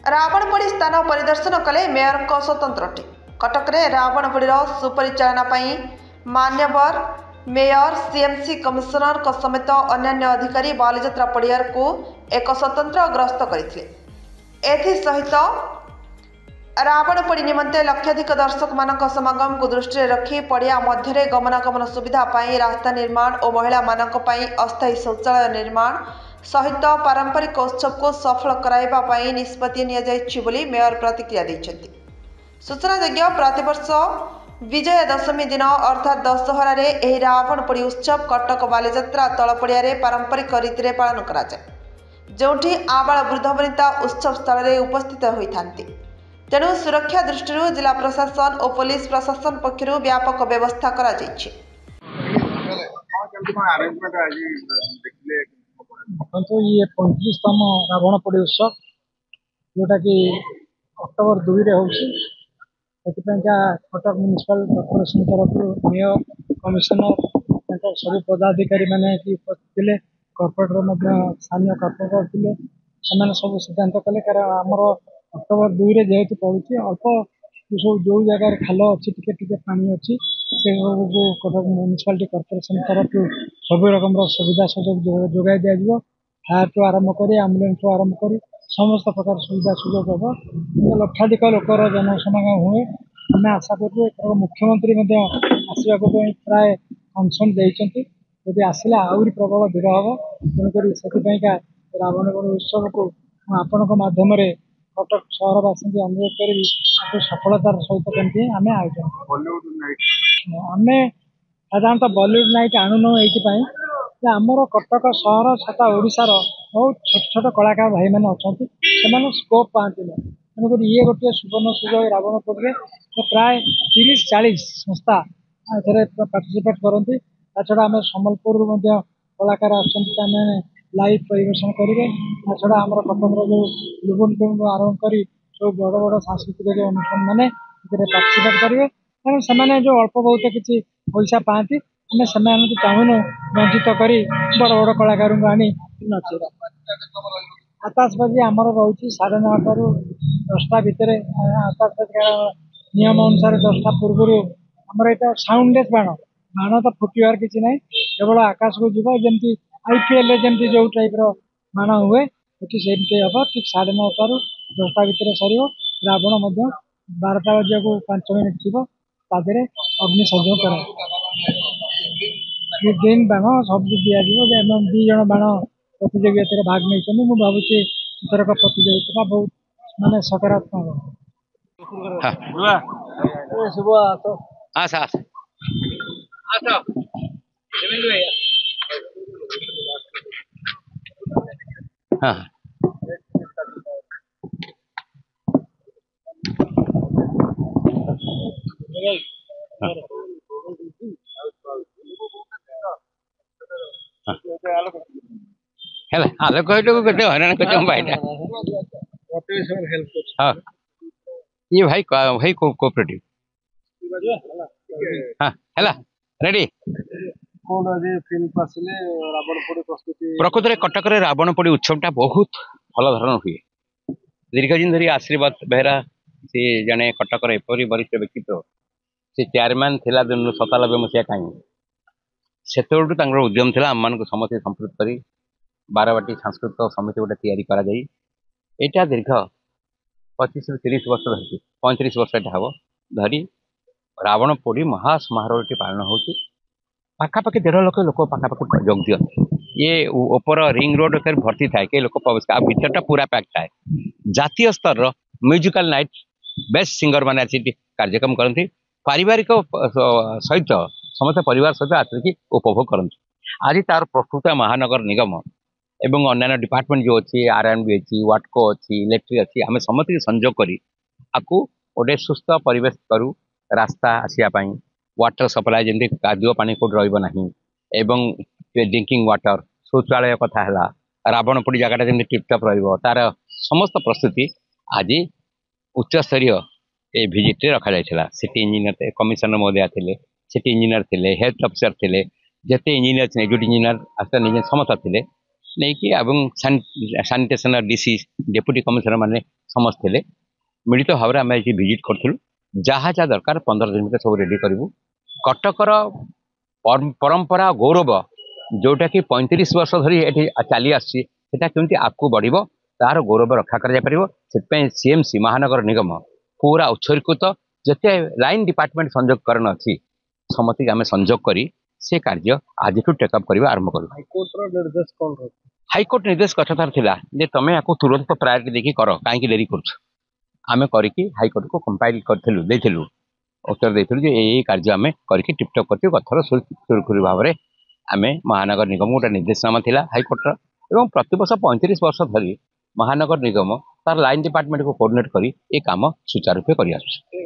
रावणपोड़ी स्थान परिदर्शन कले मेयर स्वतंत्र टीम। कटक रे रावणपोड़ी सुपरिचालना मान्यवर मेयर सीएमसी कमिशनर समेत अन्य अधिकारी बालीजात्रा पड़ियार को एक स्वतंत्र गस्त करते रावणपोड़ी निमंते लक्षाधिक दर्शक मानक समागम को दृष्टि रखी पड़िया मध्य गमनागमन सुविधा रास्ता निर्माण और महिला मानक अस्थायी शौचालय निर्माण सहित पारंपरिक उत्सव को सफल कराइबा निष्पत्ति नियाଯାଇଛି मेयर प्रतिक्रिया देइछन्ति। सूचनायोग्य प्रतिवर्ष विजय दशमी दिन अर्थात दशहरा रे रावणपोड़ी उत्सव कटक बालीजात्रा तलपड़िया पारंपरिक रीति पालन कराए जोठी आबाल वृद्ध वनिता उत्सव स्थल में उपस्थित होती। तेणु सुरक्षा दृष्टि जिला प्रशासन और पुलिस प्रशासन पक्षर व्यापक व्यवस्था करा देखते ये 35तम रावणपोड़ी उत्सव जोटा कि अक्टोबर 2 रे होउछि। कटक म्युनिसिपल कॉर्पोरेशन तरफ मेयर कमिशनर सभी पदाधिकारी मैंने उपस्थित थे। कॉर्पोरेटर स्थानीय कॉर्पोरेटर थे सब सिद्धांत कले कारण आमर अक्टोबर 2 रे जेहेतु पड़ुछि अल्प सब जो जगह खाल अच्छी टिके पानी अच्छी से कटक म्युनिसिपालिटी कॉर्पोरेशन तरफ सब रकम सुविधा सुजोग जोगाई दिज्व। फायर टू आरंभ कर आम्बुलेंस टू आरंभ कर समस्त प्रकार सुविधा सुजोग हम लक्षाधिक लोकर जनसमागम हुए। आम आशा करूँ मुख्यमंत्री आसवा प्राय कनसन देती यदि आसला आहरी प्रबल भिड़ हम तेणुक से रावणपोड़ी उत्सव को आपण माध्यम कटक सहरवासी अनुरोध करी सफलतार सहित कमी आम आयोजन आम साधारणतः बॉलीवुड नाइट आणुन ये आमर कटक सहर छटा ओडार बहुत छोट छोट कलाकार भाई मैंने अच्छा से स्कोप पाती ना तेणुक ये गोटे सुवर्ण सुजोग रावणपोड़ी प्राय 30-40 संस्था पार्टिसिपेट करती। छड़ा आम सम्बलपुर कलाकार आसमें लाइव परिवेशन करेंगे। छड़ा आम कटक जो लुबन फिल्म आरंभ कर सब बड़ बड़ सांस्कृतिक अनुष्ठान मैंने पार्टिसिपेट करेंगे। तेणु से जो अल्प बहुत किसी पैसा पाती आम से चाहूनु वंचित कर बड़ बड़ कलाकार आनी नचेगा। आकाशबाजी आमर रोचे 9:30 ରୁ 10टा भितर आकाशबाजी नियम अनुसार 10टा पूर्व आमर यहाँ साउंडलेस बाण बाण तो फुटार किसी ना केवल आकाश को जीव जमी आईपीएल जमी जो टाइप बाण हुए सेमती हम ठीक 9:30 ରୁ 10टा भितर सर रावण 12टा बजा 5 मिनिट थी तादे अग्नि संयोग कर ग्रीन बाण सब दिज्व। 2 जन बाण प्रतियोगिता भाग नहीं मुझे भावुँ इथरक प्रतियोगिता बहुत माने सकारात्मक आलोक हईराण कर ये भाई भाई कोऑपरेटिव हाँ है रेडी प्रकृत में कटक रावणपोड़ी उत्सवटा बहुत भल धरण हुए। दीर्घ दिन धरी आशीर्वाद बेहरा सी जड़े कटकर एपरी वरिष्ठ व्यक्तित्व से चेयरमैन थिला दिन 97 मसीहा कहीं से उद्यम था आम मान समस्त संपृक्त कर बारवाटी सांस्कृतिक समिति गोटे या दीर्घ 25 ରୁ 30 वर्ष धरी 35 वर्ष हम धरी रावणपोड़ी महासमारोह पालन हो पाखापाखि 1.5 लाख लोक पाखापाखि जोग दिखते। ये ऊपर रिंग रोड भर्ती थाए कई लोक प्रवेश भितरटा पूरा पैक थाए। जातीय स्तर म्यूजिकल नाइट बेस्ट सिंगर मैंने आसी कार्यक्रम करती पारिवारिक सहित समस्त परिवार सहित आसिक उपभोग करती। आज तार प्रस्तुत महानगर निगम एवं अन्य डिपार्टमेंट जो अच्छी आरएनबी अच्छी वाटको अच्छी इलेक्ट्रिक अच्छी आम समस्त संजोग करी आपको गोटे सुस्थ परिवेश करूँ। रास्ता आसापी वाटर सप्लाई जमी कादुआ पानी कौट रहा एवं ड्रिंकिंग वाटर शौचालय कथा है रावणपोड़ी जगटा जमी टिपटप तार समस्त प्रस्तुति आज उच्चस्तरीय ए भिजिट रखा जाइछला। सिटी इंजीनियर कमिशनर महोदय थे सिटी इंजीनियर थे हेल्थ अफिसर थे जिते इंजीनियर एग्जीक्यूटिव इंजीनियर असिस्टेंट समस्त थे नहीं कि सैनिटेशन डीसी डेप्यूटी कमिशनर माने ସମସ୍ତେ ଥିଲେ ମିଳିତ ଭାବରେ ଆମେ ଏଠି ଭିଜିଟ୍ କରିଥିଲୁ ଯାହା ଯାହା ଦରକାର 15 ଦିନ ଭିତରେ ସବୁ ରେଡି କରିବୁ କଟକର परंपरा गौरव जोटा कि 35 वर्ष धरी एठी चली आसी सेटा केमती आगू बढ़िबो तार गौरव रक्षा कर जाय परिबो सेतपय सीएमसी महानगर निगम पूरा उत्सर्गीकृत जते लाइन डिपार्टमेंट संजोग करण अछि समति आमे संजोग करी से कार्य आज टेकअप करबा आरंभ करू हाईकोर्ट निर्देश कथार थिला जे तमे आको तुरंत प्रायोरिटी देखि करो काहे कि देरी करछ आमे करिकि हाईकोर्ट को कंपाइल करथिलु देथिलु उत्तर देथिलु जे एई कार्य आमे करिकि टिपटॉप करथि कथर सुरखुरी भाव में आमे महानगर निगम गोटे निर्देशनामा थिला हाईकोर्टर एवं प्रतिवर्ष 35 वर्ष धरी महानगर निगम तार लाइन डिपार्टमेंट को कोऑर्डिनेट करी ए काम सुचारू रूपे करि आसुछ